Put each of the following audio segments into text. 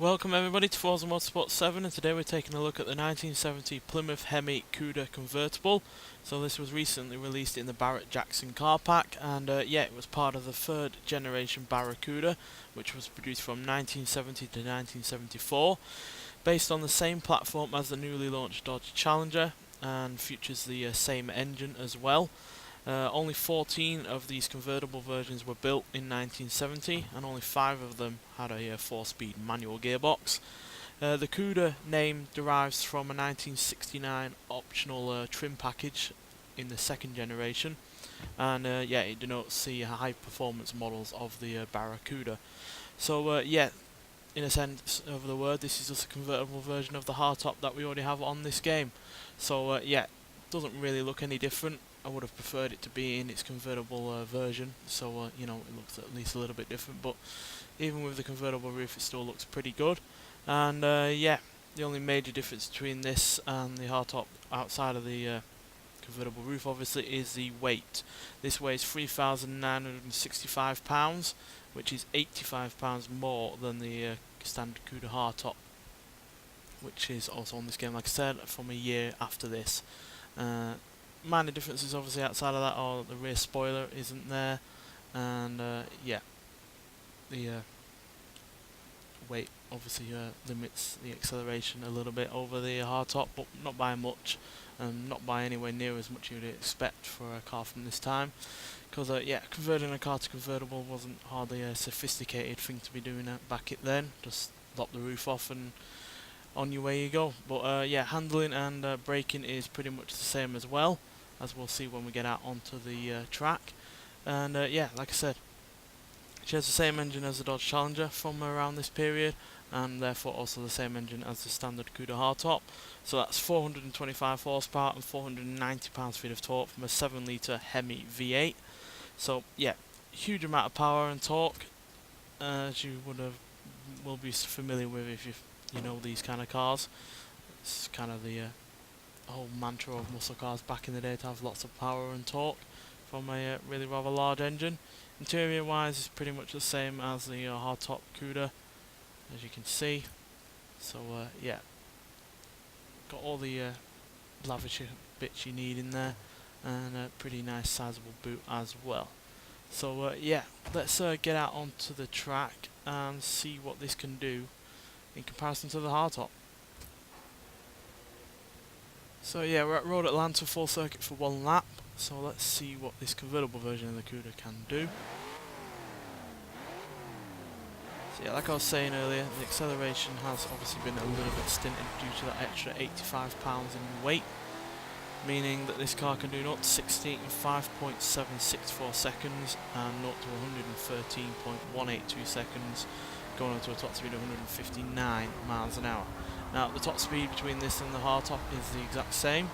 Welcome everybody to Forza Motorsport 7, and today we're taking a look at the 1970 Plymouth Hemi Cuda Convertible. So this was recently released in the Barrett-Jackson car pack, and yeah, it was part of the third generation Barracuda, which was produced from 1970 to 1974, based on the same platform as the newly launched Dodge Challenger, and features the same engine as well. Only 14 of these convertible versions were built in 1970, and only 5 of them had a 4-speed manual gearbox. The Cuda name derives from a 1969 optional trim package in the second generation, and yeah, it denotes the high performance models of the Barracuda. So yeah, in a sense of the word, this is just a convertible version of the hardtop that we already have on this game. So yeah, doesn't really look any different. I would have preferred it to be in its convertible version, so you know, it looks at least a little bit different, but even with the convertible roof it still looks pretty good. And yeah, the only major difference between this and the hardtop outside of the convertible roof obviously is the weight. This weighs 3,965 pounds, which is 85 pounds more than the standard Cuda hardtop, which is also on this game, like I said, from a year after this. Minor differences obviously outside of that are the rear spoiler isn't there, and yeah, the weight obviously limits the acceleration a little bit over the hardtop, but not by much, and not by anywhere near as much you would expect for a car from this time, because yeah, converting a car to convertible wasn't hardly a sophisticated thing to be doing back then. Just lop the roof off and on your way you go. But yeah, handling and braking is pretty much the same as well, as we'll see when we get out onto the track. And yeah, like I said, it has the same engine as the Dodge Challenger from around this period, and therefore also the same engine as the standard Cuda hardtop. So that's 425 horsepower and 490 pounds-feet of torque from a 7-litre Hemi V8. So yeah, huge amount of power and torque, as you will be familiar with if you know these kind of cars. It's kind of the whole mantra of muscle cars back in the day, to have lots of power and torque from a really rather large engine. Interior wise is pretty much the same as the hardtop Cuda, as you can see. So yeah, got all the lavish bits you need in there, and a pretty nice sizable boot as well. So yeah, let's get out onto the track and see what this can do in comparison to the hardtop. So yeah, we're at Road Atlanta full circuit for one lap, so let's see what this convertible version of the Cuda can do. So yeah, like I was saying earlier, the acceleration has obviously been a little bit stinted due to that extra 85 pounds in weight, meaning that this car can do 0 to 60 in 5.764 seconds and 0 to 113.182 seconds, going on to a top speed of 159 miles an hour. Now the top speed between this and the hardtop is the exact same,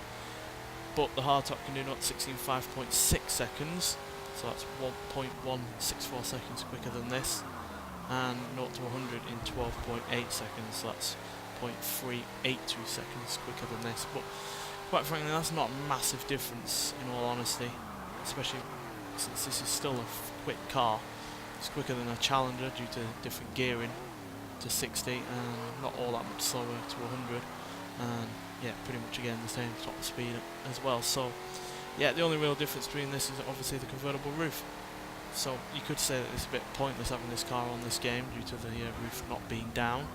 but the hardtop can do 0 to 60 in 5.6 seconds, so that's 1.164 seconds quicker than this, and 0 to 100 in 12.8 seconds, so that's 0.382 seconds quicker than this. But quite frankly, that's not a massive difference in all honesty, especially since this is still a quick car. It's quicker than a Challenger due to different gearing to 60, and not all that much slower to 100, and yeah, pretty much again the same top speed as well. So yeah, the only real difference between this is obviously the convertible roof. So you could say that it's a bit pointless having this car on this game due to the roof not being down,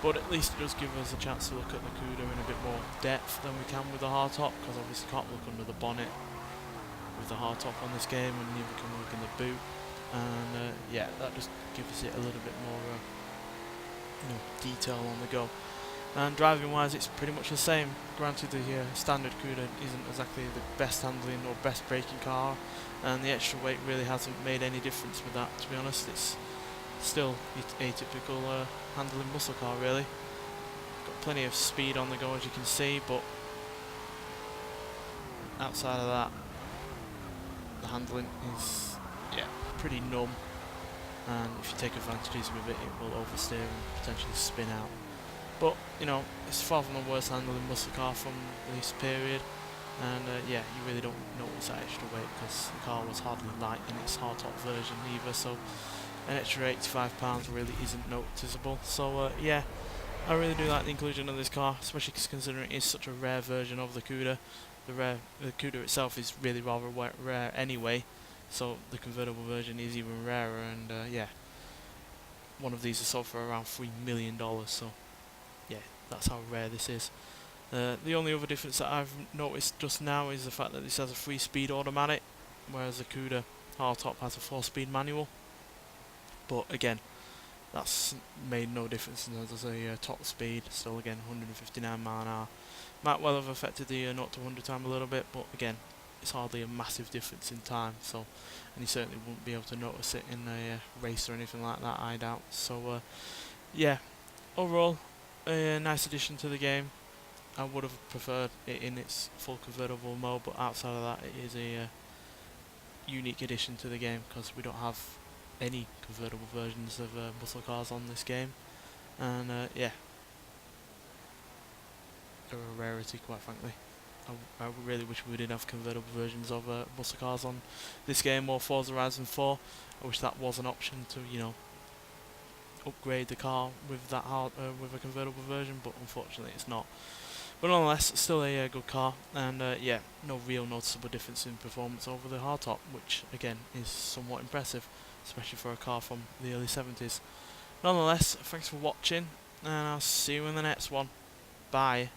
but at least it does give us a chance to look at the Cuda in a bit more depth than we can with the hardtop, because obviously you can't look under the bonnet with the hardtop on this game, and neither can we look in the boot. And yeah, that just gives it a little bit more detail on the go. And driving wise, it's pretty much the same. Granted, the standard Cuda isn't exactly the best handling or best braking car, and the extra weight really hasn't made any difference with that, to be honest. It's still atypical handling muscle car really. Got plenty of speed on the go, as you can see, but outside of that, the handling is pretty numb, and if you take advantages with it, it will oversteer and potentially spin out. But you know, it's far from the worst handling muscle car from this period, and yeah, you really don't notice that extra weight because the car was hardly light in its hardtop version either. So an extra £85 really isn't noticeable. So yeah, I really do like the inclusion of this car, especially considering it is such a rare version of the Cuda. The Cuda itself is really rather rare anyway, so the convertible version is even rarer, and yeah, one of these is sold for around $3 million, so yeah, that's how rare this is. The only other difference that I've noticed just now is the fact that this has a 3-speed automatic, whereas the Cuda hardtop has a 4-speed manual. But again, that's made no difference as a top speed. Still, again, 159 mph. Might well have affected the 0 to 100 time a little bit, but again, it's hardly a massive difference in time. So, and you certainly wouldn't be able to notice it in a race or anything like that, I doubt. So, yeah, overall, a nice addition to the game. I would have preferred it in its full convertible mode, but outside of that, it is a unique addition to the game because we don't have any convertible versions of muscle cars on this game, and yeah, they're a rarity, quite frankly. I really wish we did have convertible versions of muscle cars on this game or Forza Horizon 4. I wish that was an option to, you know, upgrade the car with that with a convertible version, but unfortunately it's not. But nonetheless, still a good car, and yeah, no real noticeable difference in performance over the hardtop, which again is somewhat impressive, especially for a car from the early 70s. Nonetheless, thanks for watching, and I'll see you in the next one. Bye.